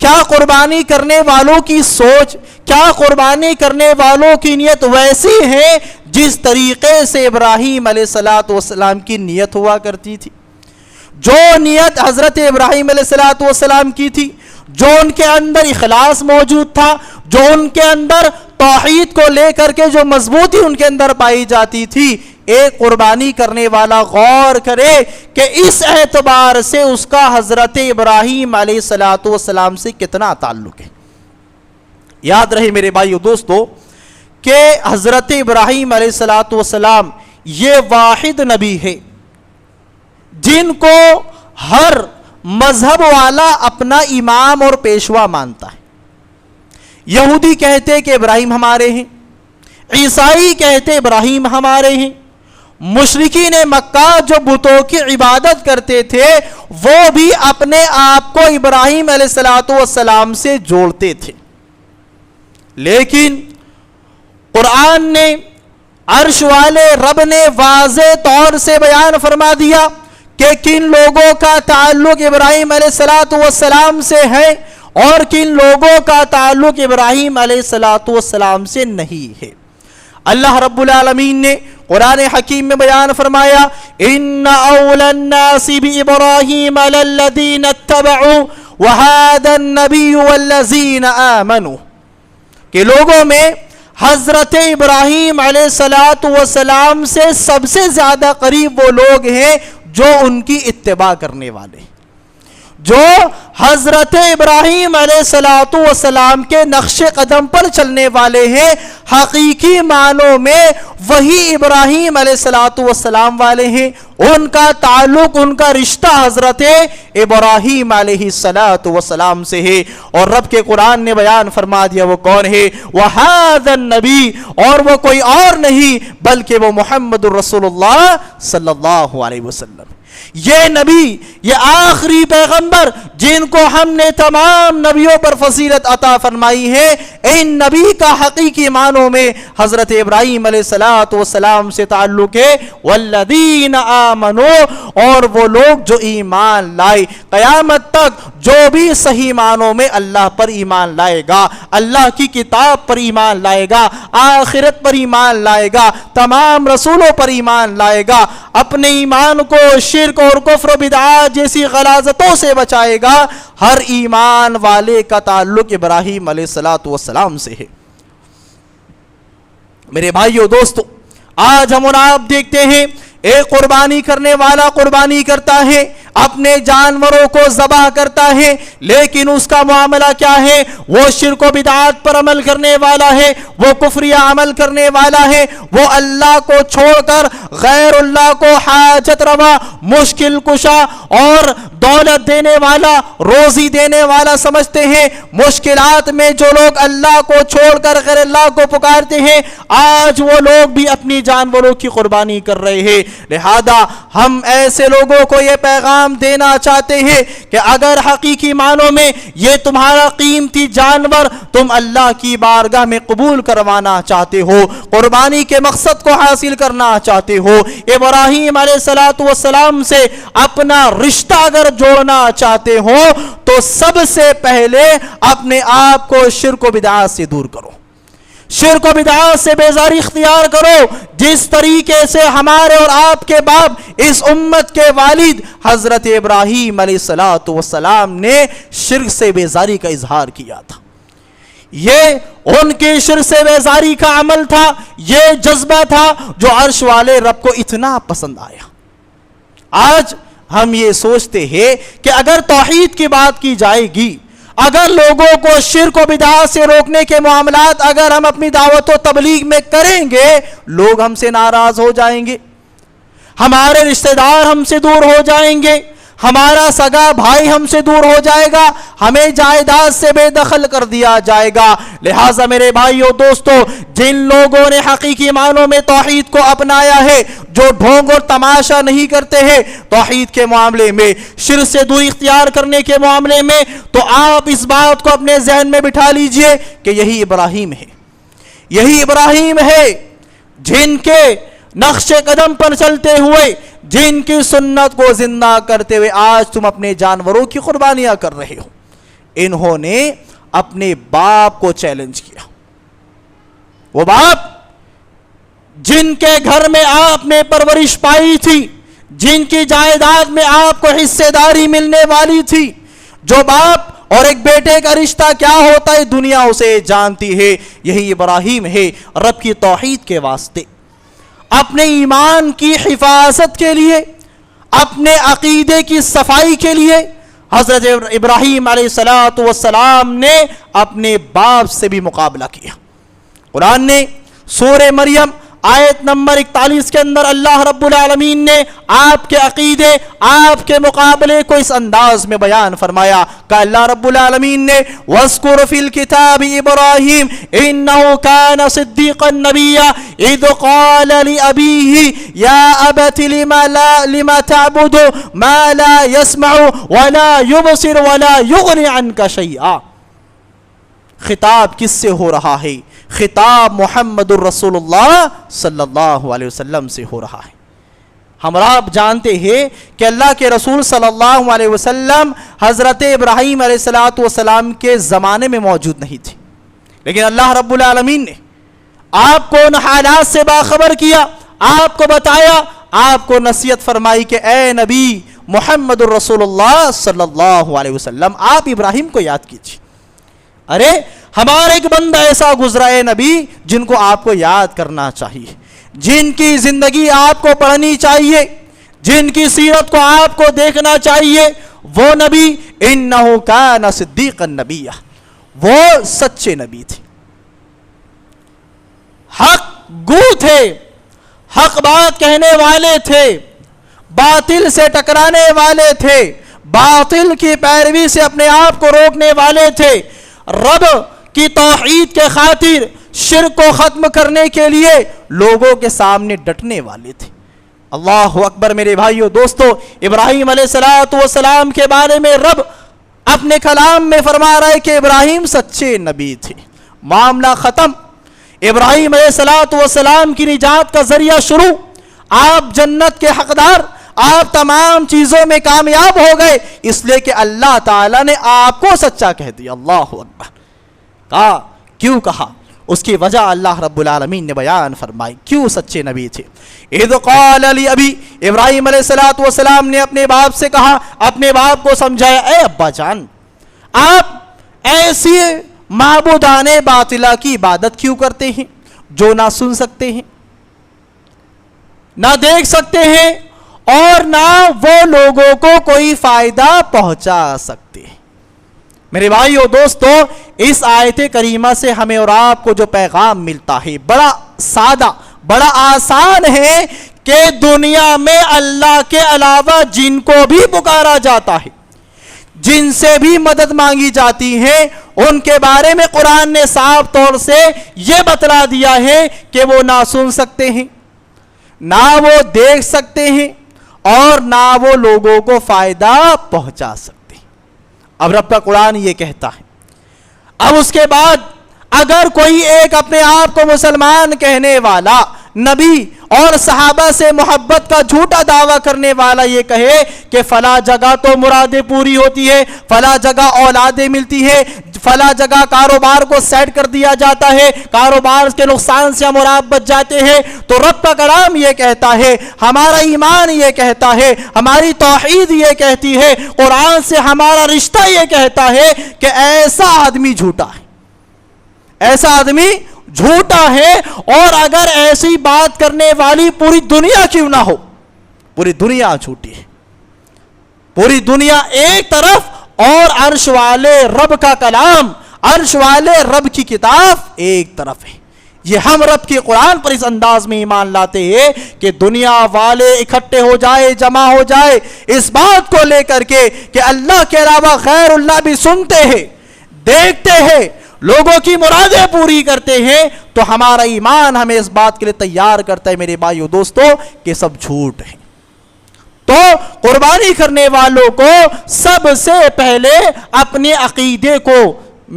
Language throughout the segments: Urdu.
کیا قربانی کرنے والوں کی سوچ، کیا قربانی کرنے والوں کی نیت ویسی ہے جس طریقے سے ابراہیم علیہ السلام کی نیت ہوا کرتی تھی؟ جو نیت حضرت ابراہیم علیہ السلام کی تھی، جو ان کے اندر اخلاص موجود تھا، جو ان کے اندر توحید کو لے کر کے جو مضبوطی ان کے اندر پائی جاتی تھی، ایک قربانی کرنے والا غور کرے کہ اس اعتبار سے اس کا حضرت ابراہیم علیہ السلام سے کتنا تعلق ہے۔ یاد رہے میرے بھائیو دوستو کہ حضرت ابراہیم علیہ السلام یہ واحد نبی ہے جن کو ہر مذہب والا اپنا امام اور پیشوا مانتا ہے۔ یہودی کہتے کہ ابراہیم ہمارے ہیں، عیسائی کہتے ابراہیم ہمارے ہیں، مشرکین مکہ جو بتوں کی عبادت کرتے تھے وہ بھی اپنے آپ کو ابراہیم علیہ السلام سے جوڑتے تھے۔ لیکن قرآن نے، عرش والے رب نے واضح طور سے بیان فرما دیا کہ کن لوگوں کا تعلق ابراہیم علیہ السلام سے ہے اور کن لوگوں کا تعلق ابراہیم علیہ السلام سے نہیں ہے۔ اللہ رب العالمین نے قرآن حکیم میں بیان فرمایا ان اول الناس بابراہیم للذین اتبعوا وهذا النبی والذین آمنوا، کہ لوگوں میں حضرت ابراہیم علیہ السلام سے سب سے زیادہ قریب وہ لوگ ہیں جو ان کی اتباع کرنے والے، جو حضرت ابراہیم علیہ السلام کے نقش قدم پر چلنے والے ہیں، حقیقی معنوں میں وہی ابراہیم علیہ السلام والے ہیں، ان کا تعلق، ان کا رشتہ حضرت ابراہیم علیہ السلام سے ہے۔ اور رب کے قرآن نے بیان فرما دیا وہ کون ہے، وَهَذَا النَّبِي، اور وہ کوئی اور نہیں بلکہ وہ محمد الرسول اللہ صلی اللہ علیہ وسلم، یہ نبی، یہ آخری پیغمبر جن کو ہم نے تمام نبیوں پر فضیلت عطا فرمائی ہے، ان نبی کا حقیقی معنوں میں حضرت ابراہیم علیہ السلام سے تعلق ہے۔ والذین آمنوا، اور وہ لوگ جو ایمان لائے، قیامت تک جو بھی صحیح معنوں میں اللہ پر ایمان لائے گا، اللہ کی کتاب پر ایمان لائے گا، آخرت پر ایمان لائے گا، تمام رسولوں پر ایمان لائے گا، اپنے ایمان کو شرک اور کفر و بدعات جیسی غلاظتوں سے بچائے گا، ہر ایمان والے کا تعلق ابراہیم علیہ السلام سے ہے۔ میرے بھائیو دوستو، آج ہم اور آپ دیکھتے ہیں ایک قربانی کرنے والا قربانی کرتا ہے، اپنے جانوروں کو ذبح کرتا ہے، لیکن اس کا معاملہ کیا ہے؟ وہ شرک و بدعات پر عمل کرنے والا ہے، وہ کفریہ عمل کرنے والا ہے، وہ اللہ کو چھوڑ کر غیر اللہ کو حاجت روا، مشکل کشا اور دولت دینے والا، روزی دینے والا سمجھتے ہیں۔ مشکلات میں جو لوگ اللہ کو چھوڑ کر غیر اللہ کو پکارتے ہیں، آج وہ لوگ بھی اپنی جانوروں کی قربانی کر رہے ہیں۔ لہذا ہم ایسے لوگوں کو یہ پیغام دینا چاہتے ہیں کہ اگر حقیقی معنوں میں یہ تمہارا قیمتی جانور تم اللہ کی بارگاہ میں قبول کروانا چاہتے ہو، قربانی کے مقصد کو حاصل کرنا چاہتے ہو، ابراہیم علیہ السلام سے اپنا رشتہ اگر جوڑنا چاہتے ہو، تو سب سے پہلے اپنے آپ کو شرک و بدعات سے دور کرو، شرک و بدعات سے بیزاری اختیار کرو، جس طریقے سے ہمارے اور آپ کے باپ، اس امت کے والد حضرت ابراہیم علیہ السلام نے شرک سے بیزاری کا اظہار کیا تھا۔ یہ ان کی شرک سے بیزاری کا عمل تھا، یہ جذبہ تھا جو عرش والے رب کو اتنا پسند آیا۔ آج ہم یہ سوچتے ہیں کہ اگر توحید کی بات کی جائے گی، اگر لوگوں کو شرک و بدعات سے روکنے کے معاملات اگر ہم اپنی دعوت و تبلیغ میں کریں گے، لوگ ہم سے ناراض ہو جائیں گے، ہمارے رشتہ دار ہم سے دور ہو جائیں گے، ہمارا سگا بھائی ہم سے دور ہو جائے گا، ہمیں جائیداد سے بے دخل کر دیا جائے گا۔ لہٰذا میرے بھائیو دوستو، جن لوگوں نے حقیقی معنوں میں توحید کو اپنایا ہے، جو ڈھونگ اور تماشا نہیں کرتے ہیں توحید کے معاملے میں، شرک سے دوری اختیار کرنے کے معاملے میں، تو آپ اس بات کو اپنے ذہن میں بٹھا لیجئے کہ یہی ابراہیم ہے، یہی ابراہیم ہے جن کے نقش قدم پر چلتے ہوئے، جن کی سنت کو زندہ کرتے ہوئے آج تم اپنے جانوروں کی قربانیاں کر رہے ہو۔ انہوں نے اپنے باپ کو چیلنج کیا. وہ باپ جن کے گھر میں آپ نے پرورش پائی تھی, جن کی جائیداد میں آپ کو حصے داری ملنے والی تھی, جو باپ اور ایک بیٹے کا رشتہ کیا ہوتا ہے دنیا اسے جانتی ہے, یہی ابراہیم ہے. رب کی توحید کے واسطے, اپنے ایمان کی حفاظت کے لیے, اپنے عقیدے کی صفائی کے لیے حضرت ابراہیم علیہ السلام نے اپنے باپ سے بھی مقابلہ کیا. قرآن نے سورہ مریم آیت نمبر 41 کے اندر اللہ رب العالمین نے آپ کے عقیدے, آپ کے مقابلے کو اس انداز میں بیان فرمایا کہ اللہ رب العالمین نے وَاذْكُرْ فِي الْكِتَابِ إِبْرَاهِيمَ إِنَّهُ كَانَ صِدِّيقًا نَبِيًّا إِذْ قَالَ لِأَبِيهِ يَا أَبَتِ لِمَ تَعْبُدُ مَا لَا يَسْمَعُ وَلَا يُبْصِرُ وَلَا يُغْنِ عَنْكَ شَيْئًا. خطاب کس سے ہو رہا ہے؟ خطاب محمد الرسول اللہ صلی اللہ علیہ وسلم سے ہو رہا ہے. ہم آپ جانتے ہیں کہ اللہ کے رسول صلی اللہ علیہ وسلم حضرت ابراہیم علیہ السلام کے زمانے میں موجود نہیں تھے, لیکن اللہ رب العالمین نے آپ کو ان حالات سے باخبر کیا, آپ کو بتایا, آپ کو نصیحت فرمائی کہ اے نبی محمد الرسول اللہ صلی اللہ علیہ وسلم, آپ ابراہیم کو یاد کیجیے. ارے ہمارا ایک بندہ ایسا گزرا ہے نبی جن کو آپ کو یاد کرنا چاہیے, جن کی زندگی آپ کو پڑھنی چاہیے, جن کی سیرت کو آپ کو دیکھنا چاہیے. وہ نبی انہو کان صدیقا نبیہ, وہ سچے نبی تھے, حق گو تھے, حق بات کہنے والے تھے, باطل سے ٹکرانے والے تھے, باطل کی پیروی سے اپنے آپ کو روکنے والے تھے, رب کی توحید کے خاطر شرک کو ختم کرنے کے لیے لوگوں کے سامنے ڈٹنے والے تھے. اللہ اکبر میرے بھائیو دوستو, ابراہیم علیہ السلام کے بارے میں رب اپنے کلام میں فرما رہا ہے کہ ابراہیم سچے نبی تھے. معاملہ ختم, ابراہیم علیہ السلام کی نجات کا ذریعہ شروع, آپ جنت کے حقدار, آپ تمام چیزوں میں کامیاب ہو گئے, اس لیے کہ اللہ تعالیٰ نے آپ کو سچا کہہ دیا. اللہ اکبر. کہا کیوں کہا؟ اس کی وجہ اللہ رب العالمین نے بیان فرمائی کیوں سچے نبی تھے. اذ قال لی ابی, ابراہیم علیہ السلام نے اپنے باپ سے کہا, اپنے باپ کو سمجھایا, اے ابا جان, آپ ایسی معبودان باطلہ کی عبادت کیوں کرتے ہیں جو نہ سن سکتے ہیں, نہ دیکھ سکتے ہیں, اور نہ وہ لوگوں کو کوئی فائدہ پہنچا سکتے ہیں. میرے بھائیو دوستو, اس آیت کریمہ سے ہمیں اور آپ کو جو پیغام ملتا ہے بڑا سادہ, بڑا آسان ہے کہ دنیا میں اللہ کے علاوہ جن کو بھی پکارا جاتا ہے, جن سے بھی مدد مانگی جاتی ہے, ان کے بارے میں قرآن نے صاف طور سے یہ بتلا دیا ہے کہ وہ نہ سن سکتے ہیں, نہ وہ دیکھ سکتے ہیں, اور نہ وہ لوگوں کو فائدہ پہنچا سکتے. اب رب کا قرآن یہ کہتا ہے, اب اس کے بعد اگر کوئی ایک اپنے آپ کو مسلمان کہنے والا, نبی اور صحابہ سے محبت کا جھوٹا دعویٰ کرنے والا یہ کہے کہ فلاں جگہ تو مرادیں پوری ہوتی ہے, فلاں جگہ اولادیں ملتی ہے, فلاں جگہ کاروبار کو سیٹ کر دیا جاتا ہے, کاروبار کے نقصان سے ہم اور آپ بچ جاتے ہیں, تو رب کا کلام یہ کہتا ہے, ہمارا ایمان یہ کہتا ہے, ہماری توحید یہ کہتی ہے, قرآن سے ہمارا رشتہ یہ کہتا ہے کہ ایسا آدمی جھوٹا ہے, ایسا آدمی جھوٹا ہے. اور اگر ایسی بات کرنے والی پوری دنیا کیوں نہ ہو, پوری دنیا جھوٹی ہے, پوری دنیا ایک طرف اور عرش والے رب کا کلام, عرش والے رب کی کتاب ایک طرف ہے. یہ ہم رب کی قرآن پر اس انداز میں ایمان لاتے ہیں کہ دنیا والے اکٹھے ہو جائے, جمع ہو جائے اس بات کو لے کر کے کہ اللہ کے علاوہ غیر اللہ بھی سنتے ہیں, دیکھتے ہیں, لوگوں کی مرادیں پوری کرتے ہیں, تو ہمارا ایمان ہمیں اس بات کے لیے تیار کرتا ہے میرے بھائیو دوستو کہ سب جھوٹ ہیں. تو قربانی کرنے والوں کو سب سے پہلے اپنے عقیدے کو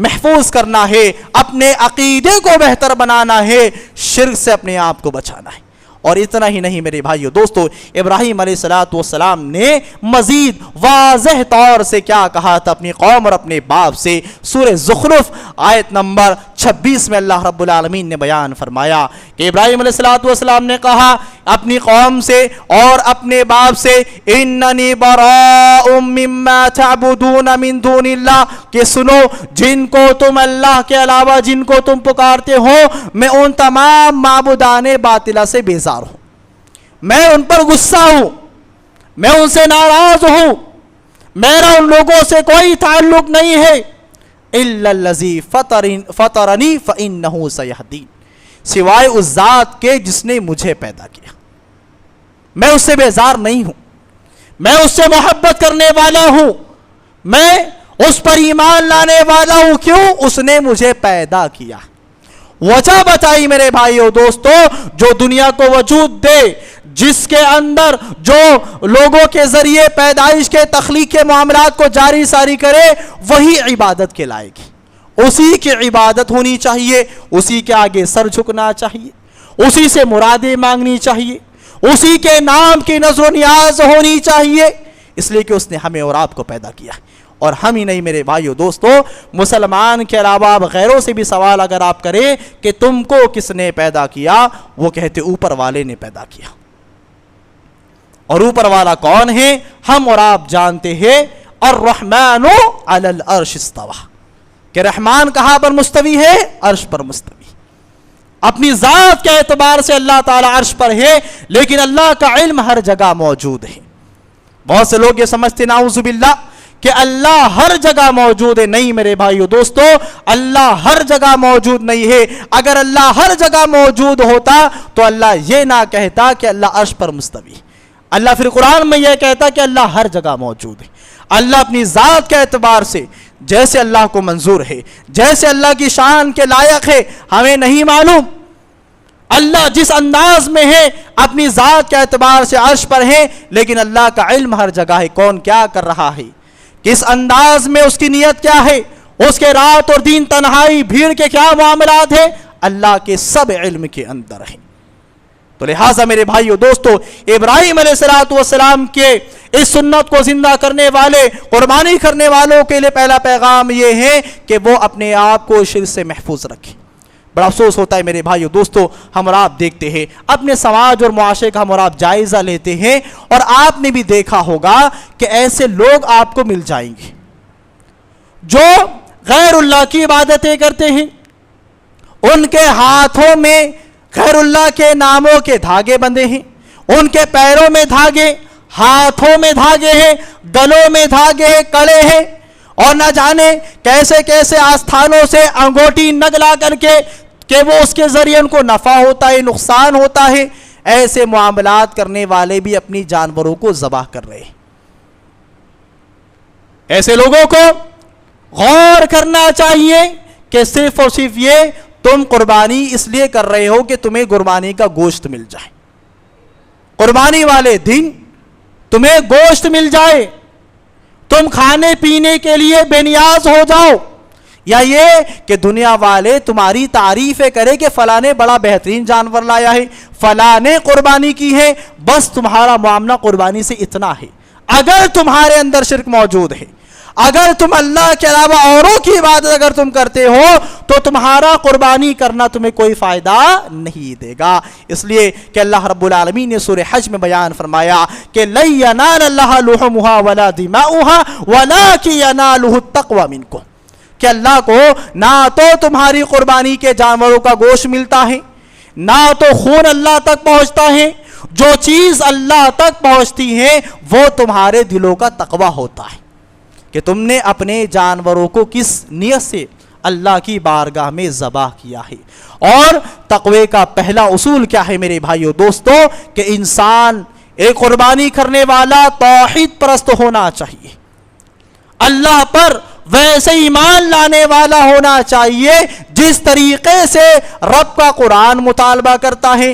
محفوظ کرنا ہے, اپنے عقیدے کو بہتر بنانا ہے, شرک سے اپنے آپ کو بچانا ہے. اور اتنا ہی نہیں میرے بھائیو دوستو، ابراہیم علیہ السلام نے مزید واضح طور سے کیا کہا تھا اپنی قوم اور اپنے باپ سے؟ سورہ زخرف آیت نمبر 26 میں اللہ رب العالمین نے بیان فرمایا کہ ابراہیم علیہ السلام نے کہا اپنی قوم سے اور اپنے باپ سے، اننی براء مما تعبدون من دون اللہ، کہ سنو جن کو تم اللہ کے علاوہ جن کو تم پکارتے ہو، میں ان تمام معبودان باطلہ سے بیزار ہوں، میں ان پر غصہ ہوں، میں ان سے ناراض ہوں، میرا ان لوگوں سے کوئی تعلق نہیں ہے، الا الذی فطرنی فانہ سیہدین، سوائے اس ذات کے جس نے مجھے پیدا کیا، میں اس سے بیزار نہیں ہوں، میں اس سے محبت کرنے والا ہوں، میں اس پر ایمان لانے والا ہوں، کیوں؟ اس نے مجھے پیدا کیا۔ وجہ بتائی میرے بھائیو دوستو، جو دنیا کو وجود دے، جس کے اندر جو لوگوں کے ذریعے پیدائش کے تخلیق کے معاملات کو جاری ساری کرے، وہی عبادت کے لائق ہے، اسی کی عبادت ہونی چاہیے، اسی کے آگے سر جھکنا چاہیے، اسی سے مرادیں مانگنی چاہیے، اسی کے نام کی نظر و نیاز ہونی چاہیے، اس لیے کہ اس نے ہمیں اور آپ کو پیدا کیا۔ اور ہم ہی نہیں میرے بھائیو دوستو، مسلمان کے علاوہ آپ غیروں سے بھی سوال اگر آپ کریں کہ تم کو کس نے پیدا کیا، وہ کہتے اوپر والے نے پیدا کیا۔ اور اوپر والا کون ہے؟ ہم اور آپ جانتے ہیں، الرحمن علی العرش استوی، کہ رحمان کہاں پر مستوی ہے؟ عرش پر مستوی۔ اپنی ذات کے اعتبار سے اللہ تعالیٰ عرش پر ہے، لیکن اللہ کا علم ہر جگہ موجود ہے۔ بہت سے لوگ یہ سمجھتے نعوذ باللہ کہ اللہ ہر جگہ موجود ہے۔ نہیں میرے بھائیو دوستو، اللہ ہر جگہ موجود نہیں ہے۔ اگر اللہ ہر جگہ موجود ہوتا تو اللہ یہ نہ کہتا کہ اللہ عرش پر مستوی، اللہ پھر قرآن میں یہ کہتا کہ اللہ ہر جگہ موجود ہے۔ اللہ اپنی ذات کے اعتبار سے جیسے اللہ کو منظور ہے، جیسے اللہ کی شان کے لائق ہے، ہمیں نہیں معلوم۔ اللہ جس انداز میں ہے اپنی ذات کے اعتبار سے عرش پر ہے، لیکن اللہ کا علم ہر جگہ ہے، کون کیا کر رہا ہے، کس انداز میں اس کی نیت کیا ہے، اس کے رات اور دن تنہائی بھیڑ کے کیا معاملات ہیں، اللہ کے سب علم کے اندر ہیں۔ تو لہٰذا میرے بھائیو دوستو، ابراہیم علیہ السلام کے اس سنت کو زندہ کرنے والے، قربانی کرنے والوں کے لیے پہلا پیغام یہ ہے کہ وہ اپنے آپ کو شرک سے محفوظ رکھیں۔ بڑا افسوس ہوتا ہے میرے بھائیو دوستو، ہم اور آپ دیکھتے ہیں اپنے سماج اور معاشرے کا ہم اور آپ جائزہ لیتے ہیں، اور آپ نے بھی دیکھا ہوگا کہ ایسے لوگ آپ کو مل جائیں گے جو غیر اللہ کی عبادتیں کرتے ہیں، ان کے ہاتھوں میں غیر اللہ کے ناموں کے دھاگے بندھے ہیں، ان کے پیروں میں دھاگے، ہاتھوں میں دھاگے ہیں، گلوں میں دھاگے ہیں، کڑے ہیں، اور نہ جانے کیسے کیسے آستھانوں سے انگوٹی نگ لا کر کے کہ وہ اس کے ذریعے ان کو نفع ہوتا ہے، نقصان ہوتا ہے۔ ایسے معاملات کرنے والے بھی اپنی جانوروں کو ذبح کر رہے ہیں۔ ایسے لوگوں کو غور کرنا چاہیے کہ صرف اور صرف یہ تم قربانی اس لیے کر رہے ہو کہ تمہیں قربانی کا گوشت مل جائے، قربانی والے دن تمہیں گوشت مل جائے، تم کھانے پینے کے لیے بے نیاز ہو جاؤ، یا یہ کہ دنیا والے تمہاری تعریفیں کرے کہ فلاں نے بڑا بہترین جانور لایا ہے، فلاں نے قربانی کی ہے، بس تمہارا معاملہ قربانی سے اتنا ہے۔ اگر تمہارے اندر شرک موجود ہے، اگر تم اللہ کے علاوہ اوروں کی عبادت اگر تم کرتے ہو، تو تمہارا قربانی کرنا تمہیں کوئی فائدہ نہیں دے گا۔ اس لیے کہ اللہ رب العالمین نے سورہ حج میں بیان فرمایا کہ لَن يَنَالَ اللَّهَ لُحُومُهَا وَلَا دِمَاؤُهَا وَلَٰكِن يَنَالُهُ التَّقْوَىٰ مِنكُمْ، کہ اللہ کو نہ تو تمہاری قربانی کے جانوروں کا گوشت ملتا ہے، نہ تو خون اللہ تک پہنچتا ہے، جو چیز اللہ تک پہنچتی ہے وہ تمہارے دلوں کا تقویٰ ہوتا ہے کہ تم نے اپنے جانوروں کو کس نیت سے اللہ کی بارگاہ میں ذبح کیا ہے۔ اور تقوی کا پہلا اصول کیا ہے میرے بھائیو دوستو، کہ انسان ایک قربانی کرنے والا توحید پرست ہونا چاہیے، اللہ پر ویسے ایمان لانے والا ہونا چاہیے جس طریقے سے رب کا قرآن مطالبہ کرتا ہے،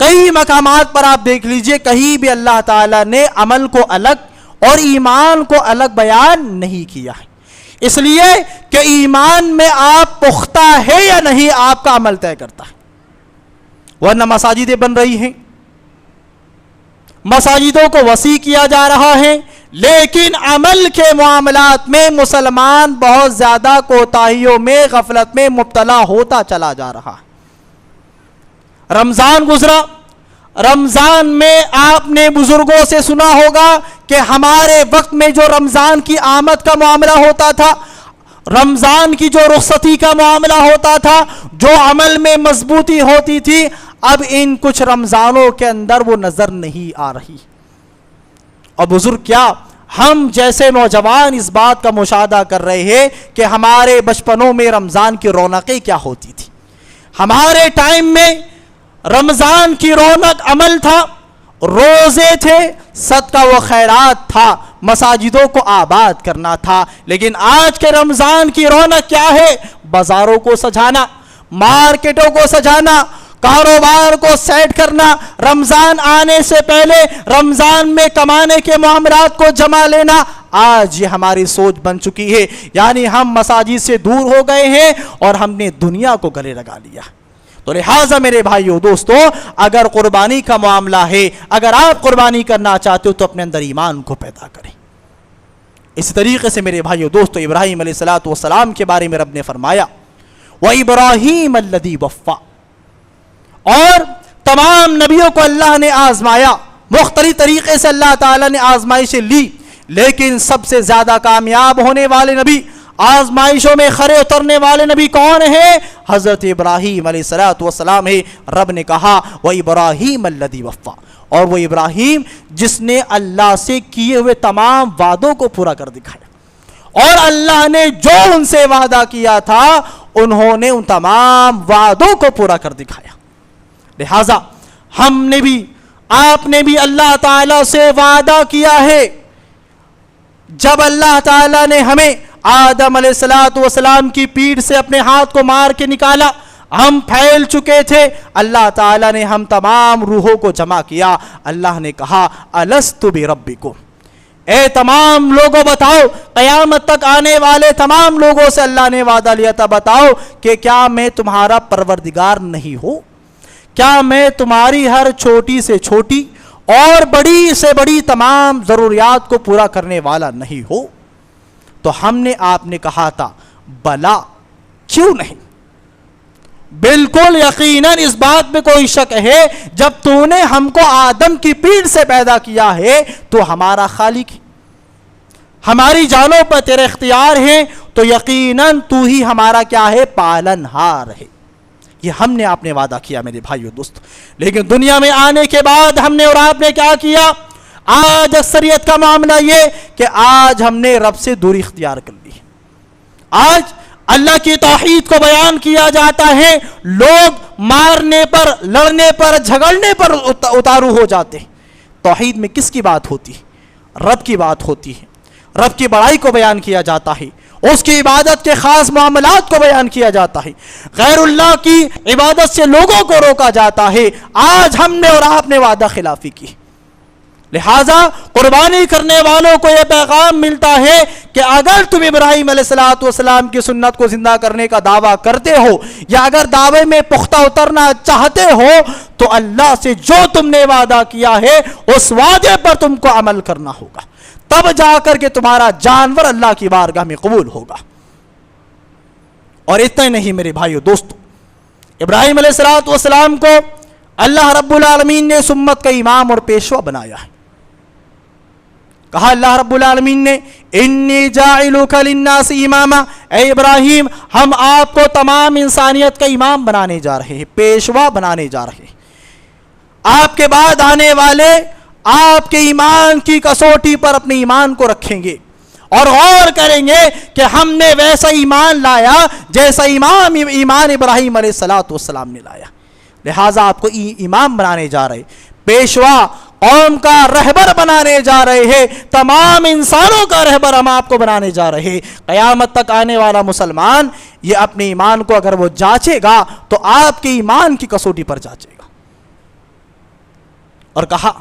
کئی مقامات پر آپ دیکھ لیجئے کہیں بھی اللہ تعالیٰ نے عمل کو الگ اور ایمان کو الگ بیان نہیں کیا ہے، اس لیے کہ ایمان میں آپ پختہ ہے یا نہیں آپ کا عمل طے کرتا ہے. ورنہ مساجدیں بن رہی ہیں، مساجدوں کو وسیع کیا جا رہا ہے، لیکن عمل کے معاملات میں مسلمان بہت زیادہ کوتاہیوں میں، غفلت میں مبتلا ہوتا چلا جا رہا ہے. رمضان گزرا، رمضان میں آپ نے بزرگوں سے سنا ہوگا کہ ہمارے وقت میں جو رمضان کی آمد کا معاملہ ہوتا تھا، رمضان کی جو رخصتی کا معاملہ ہوتا تھا، جو عمل میں مضبوطی ہوتی تھی، اب ان کچھ رمضانوں کے اندر وہ نظر نہیں آ رہی. اور بزرگ کیا، ہم جیسے نوجوان اس بات کا مشاہدہ کر رہے ہیں کہ ہمارے بچپنوں میں رمضان کی رونقیں کیا ہوتی تھی. ہمارے ٹائم میں رمضان کی رونق عمل تھا، روزے تھے، صدقہ و خیرات تھا، مساجدوں کو آباد کرنا تھا. لیکن آج کے رمضان کی رونق کیا ہے؟ بازاروں کو سجانا، مارکیٹوں کو سجانا، کاروبار کو سیٹ کرنا، رمضان آنے سے پہلے رمضان میں کمانے کے معاملات کو جمع لینا. آج یہ ہماری سوچ بن چکی ہے، یعنی ہم مساجد سے دور ہو گئے ہیں اور ہم نے دنیا کو گلے لگا لیا. تو لہٰذا میرے بھائیو دوستو، اگر قربانی کا معاملہ ہے، اگر آپ قربانی کرنا چاہتے ہو تو اپنے اندر ایمان کو پیدا کریں. اس طریقے سے میرے بھائیو دوستو، ابراہیم علیہ السلام کے بارے میں رب نے فرمایا وَإِبْرَاهِيمَ الَّذِي وَفَّى، اور تمام نبیوں کو اللہ نے آزمایا، مختلف طریقے سے اللہ تعالیٰ نے آزمائشیں لی، لیکن سب سے زیادہ کامیاب ہونے والے نبی، آزمائشوں میں کھرے اترنے والے نبی کون ہیں؟ حضرت ابراہیم علیہ السلام ہے. رب نے کہا وَإِبْرَاهِيمَ الَّذِي وَفَّى، اور وہ ابراہیم جس نے اللہ سے کیے ہوئے تمام وعدوں کو پورا کر دکھایا، اور اللہ نے جو ان سے وعدہ کیا تھا انہوں نے ان تمام وعدوں کو پورا کر دکھایا. لہذا ہم نے بھی، آپ نے بھی اللہ تعالیٰ سے وعدہ کیا ہے. جب اللہ تعالیٰ نے ہمیں آدم علیہ السلام کی پیٹھ سے اپنے ہاتھ کو مار کے نکالا، ہم پھیل چکے تھے، اللہ تعالیٰ نے ہم تمام روحوں کو جمع کیا. اللہ نے کہا الستُ بربکم، اے تمام لوگوں بتاؤ، قیامت تک آنے والے تمام لوگوں سے اللہ نے وعدہ لیا تھا، بتاؤ کہ کیا میں تمہارا پروردگار نہیں ہوں؟ کیا میں تمہاری ہر چھوٹی سے چھوٹی اور بڑی سے بڑی تمام ضروریات کو پورا کرنے والا نہیں ہوں؟ تو ہم نے، آپ نے کہا تھا بلا، کیوں نہیں، بالکل یقیناً اس بات میں کوئی شک ہے، جب تو نے ہم کو آدم کی پیٹھ سے پیدا کیا ہے تو ہمارا خالق ہے، ہماری جانوں پر تیرے اختیار ہیں، تو یقیناً تو ہی ہمارا کیا ہے؟ پالن ہار ہے. یہ ہم نے، آپ نے وعدہ کیا میرے بھائیو دوست. لیکن دنیا میں آنے کے بعد ہم نے اور آپ نے کیا کیا؟ آج اکثریت کا معاملہ یہ کہ آج ہم نے رب سے دوری اختیار کر لی. آج اللہ کی توحید کو بیان کیا جاتا ہے، لوگ مارنے پر، لڑنے پر، جھگڑنے پر اتارو ہو جاتے ہیں. توحید میں کس کی بات ہوتی ہے؟ رب کی بات ہوتی ہے. رب کی بڑائی کو بیان کیا جاتا ہے، اس کی عبادت کے خاص معاملات کو بیان کیا جاتا ہے، غیر اللہ کی عبادت سے لوگوں کو روکا جاتا ہے. آج ہم نے اور آپ نے وعدہ خلافی کی. لہٰذا قربانی کرنے والوں کو یہ پیغام ملتا ہے کہ اگر تم ابراہیم علیہ السلام کی سنت کو زندہ کرنے کا دعویٰ کرتے ہو، یا اگر دعوے میں پختہ اترنا چاہتے ہو، تو اللہ سے جو تم نے وعدہ کیا ہے اس وعدے پر تم کو عمل کرنا ہوگا، تب جا کر کے تمہارا جانور اللہ کی بارگاہ میں قبول ہوگا. اور اتنا نہیں میرے بھائیو دوستو، ابراہیم علیہ السلام کو اللہ رب العالمین نے اس امت کا امام اور پیشوا بنایا ہے. کہا اللہ رب العالمین نے انی جاعلک للناس اماما، اے ابراہیم ہم آپ کو تمام انسانیت کا امام بنانے جا رہے ہیں، پیشوا بنانے جا رہے ہیں. آپ کے بعد آنے والے آپ کے ایمان کی کسوٹی پر اپنے ایمان کو رکھیں گے اور غور کریں گے کہ ہم نے ویسا ایمان لایا جیسا ایمان ابراہیم علیہ السلام نے لایا. لہٰذا آپ کو امام بنانے جا رہے، پیشوا، قوم کا رہبر بنانے جا رہے ہیں، تمام انسانوں کا رہبر ہم آپ کو بنانے جا رہے ہیں. قیامت تک آنے والا مسلمان یہ اپنے ایمان کو اگر وہ جانچے گا تو آپ کے ایمان کی کسوٹی پر جانچے گا. اور کہا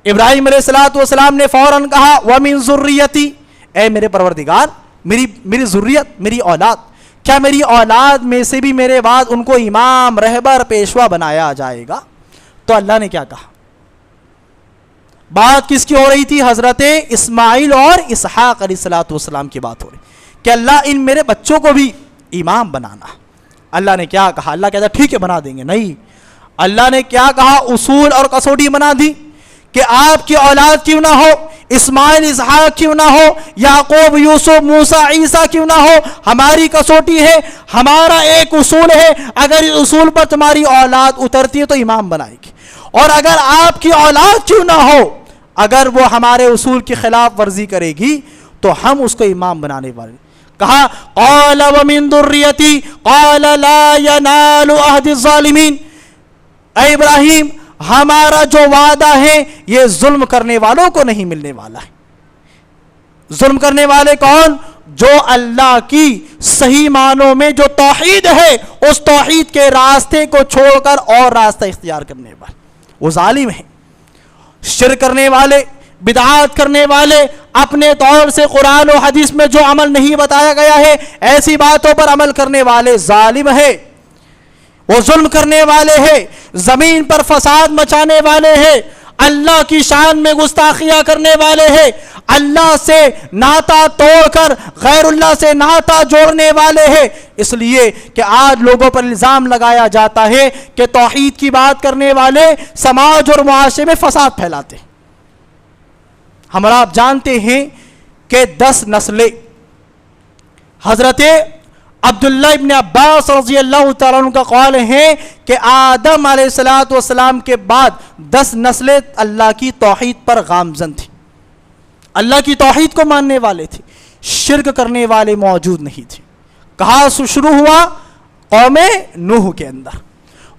ابراہیم علیہ السلام نے فوراً کہا وَمِن ذُرِّيَّتِي، اے میرے پروردگار میری ذریت، میری اولاد، کیا میری اولاد میں سے بھی میرے بعد ان کو امام، رہبر، پیشوا بنایا جائے گا؟ تو اللہ نے کیا کہا؟ بات کس کی ہو رہی تھی؟ حضرت اسماعیل اور اسحاق علیہ السلام کی بات ہو رہی کہ اللہ ان میرے بچوں کو بھی امام بنانا۔ اللہ نے کیا کہا؟ اللہ کہتا ٹھیک ہے بنا دیں گے، نہیں، اللہ نے کیا کہا؟ اصول اور کسوٹی بنا دی کہ آپ کی اولاد کیوں نہ ہو، اسماعیل اسحاق کیوں نہ ہو، یعقوب یوسف موسیٰ عیسیٰ کیوں نہ ہو، ہماری کسوٹی ہے، ہمارا ایک اصول ہے، اگر اس اصول پر تمہاری اولاد اترتی ہے تو امام بنائے گی، اور اگر آپ کی اولاد کیوں نہ ہو، اگر وہ ہمارے اصول کی خلاف ورزی کرے گی تو ہم اس کو امام بنانے والے۔ کہا قال ومن ذریتی قال لا ینال عہد الظالمین، اے ابراہیم ہمارا جو وعدہ ہے یہ ظلم کرنے والوں کو نہیں ملنے والا ہے۔ ظلم کرنے والے کون؟ جو اللہ کی صحیح معنوں میں جو توحید ہے اس توحید کے راستے کو چھوڑ کر اور راستہ اختیار کرنے والے، وہ ظالم ہیں۔ شرک کرنے والے، بدعات کرنے والے، اپنے طور سے قرآن و حدیث میں جو عمل نہیں بتایا گیا ہے ایسی باتوں پر عمل کرنے والے ظالم ہیں، وہ ظلم کرنے والے ہیں، زمین پر فساد مچانے والے ہیں، اللہ کی شان میں گستاخیاں کرنے والے ہیں، اللہ سے ناتا توڑ کر غیر اللہ سے ناتا جوڑنے والے ہیں۔ اس لیے کہ آج لوگوں پر الزام لگایا جاتا ہے کہ توحید کی بات کرنے والے سماج اور معاشرے میں فساد پھیلاتے ہیں۔ ہم اور آپ جانتے ہیں کہ 10 نسلیں حضرت عبداللہ ابن عباس رضی اللہ تعالیٰ عنہ کا قول ہے کہ آدم علیہ السلام کے بعد 10 نسلیں اللہ کی توحید پر گامزن تھیں، اللہ کی توحید کو ماننے والے تھے، شرک کرنے والے موجود نہیں تھے۔ کہاں سے شروع ہوا؟ قوم نوح کے اندر،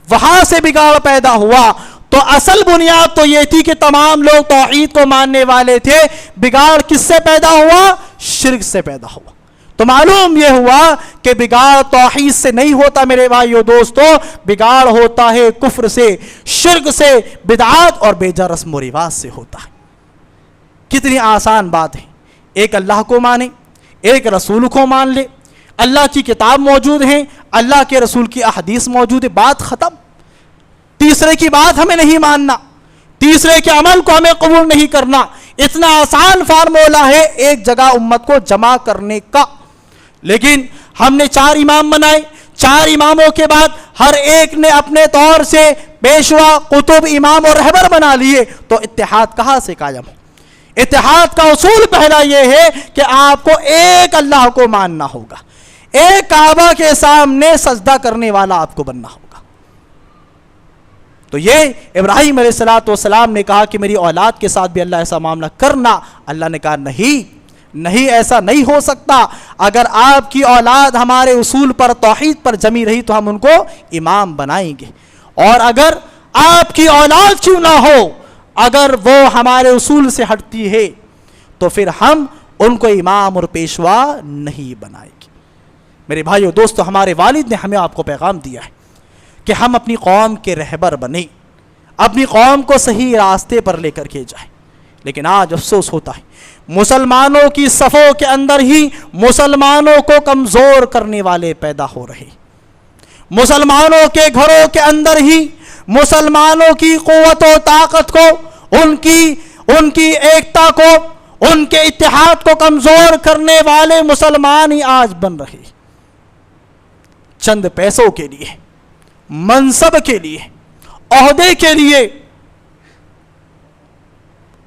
وہاں سے بگاڑ پیدا ہوا۔ تو اصل بنیاد تو یہ تھی کہ تمام لوگ توحید کو ماننے والے تھے، بگاڑ کس سے پیدا ہوا؟ شرک سے پیدا ہوا۔ تو معلوم یہ ہوا کہ بگاڑ توحید سے نہیں ہوتا میرے بھائیو دوستو، بگاڑ ہوتا ہے کفر سے، شرک سے، بدعات اور بے جا رسم و رواج سے ہوتا ہے۔ کتنی آسان بات ہے، ایک اللہ کو مانے، ایک رسول کو مان لے، اللہ کی کتاب موجود ہے، اللہ کے رسول کی احادیث موجود ہے، بات ختم۔ تیسرے کی بات ہمیں نہیں ماننا، تیسرے کے عمل کو ہمیں قبول نہیں کرنا، اتنا آسان فارمولہ ہے ایک جگہ امت کو جمع کرنے کا۔ لیکن ہم نے 4 امام بنائے، 4 اماموں کے بعد ہر ایک نے اپنے طور سے پیشوا، قطب، امام اور رہبر بنا لیے، تو اتحاد کہاں سے قائم ہو؟ اتحاد کا اصول پہلا یہ ہے کہ آپ کو ایک اللہ کو ماننا ہوگا، ایک کعبہ کے سامنے سجدہ کرنے والا آپ کو بننا ہوگا۔ تو یہ ابراہیم علیہ السلام نے کہا کہ میری اولاد کے ساتھ بھی اللہ ایسا معاملہ کرنا۔ اللہ نے کہا نہیں، ایسا نہیں ہو سکتا، اگر آپ کی اولاد ہمارے اصول پر توحید پر جمی رہی تو ہم ان کو امام بنائیں گے، اور اگر آپ کی اولاد کیوں نہ ہو، اگر وہ ہمارے اصول سے ہٹتی ہے تو پھر ہم ان کو امام اور پیشوا نہیں بنائیں گے۔ میرے بھائیو دوستو، ہمارے والد نے ہمیں آپ کو پیغام دیا ہے کہ ہم اپنی قوم کے رہبر بنیں، اپنی قوم کو صحیح راستے پر لے کر کے جائیں۔ لیکن آج افسوس ہوتا ہے مسلمانوں کی صفوں کے اندر ہی مسلمانوں کو کمزور کرنے والے پیدا ہو رہے، مسلمانوں کے گھروں کے اندر ہی مسلمانوں کی قوت و طاقت کو، ان کی ایکتا کو، ان کے اتحاد کو کمزور کرنے والے مسلمان ہی آج بن رہے، چند پیسوں کے لیے، منصب کے لیے، عہدے کے لیے،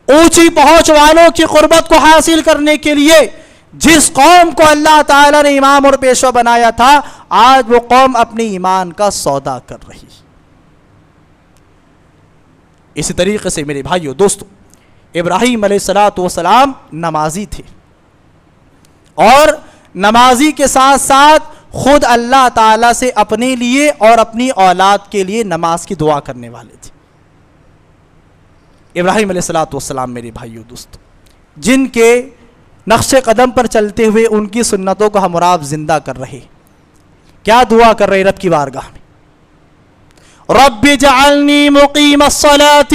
اونچی پہنچ والوں کی قربت کو حاصل کرنے کے لیے جس قوم کو اللہ تعالیٰ نے امام اور پیشوا بنایا تھا، آج وہ قوم اپنی ایمان کا سودا کر رہی۔ اسی طریقے سے میرے بھائیو دوستو، ابراہیم علیہ السلام نمازی تھے، اور نمازی کے ساتھ ساتھ خود اللہ تعالیٰ سے اپنے لیے اور اپنی اولاد کے لیے نماز کی دعا کرنے والے تھے۔ ابراہیم علیہ السلام میرے بھائیو دوستو، جن کے نقش قدم پر چلتے ہوئے ان کی سنتوں کو ہم اور آپ زندہ کر رہے، کیا دعا کر رہے رب کی بارگاہ میں؟ رب اجعلنی مقیم الصلاۃ